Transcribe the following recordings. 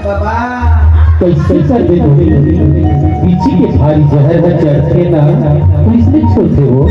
बाबा कैसे कर दे पीछे के भारी जहर है चढ़ते ना तो इसने छोड़ते हो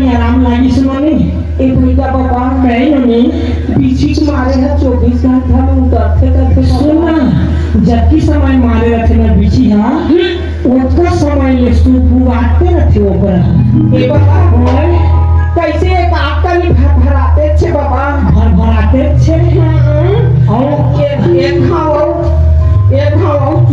आराम लागी सुनोनी एक भैया बाबा मैं ननी पीछे मारे है 24 घंटा में उतरते करते सुनना जबकि समय मारे रहते ना बीची हाँ उतना समय ले सुबह आते रहते ऊपर एक बाबा कैसे एक आपका नहीं भराते छे बाबा भराते छे और एक खाओ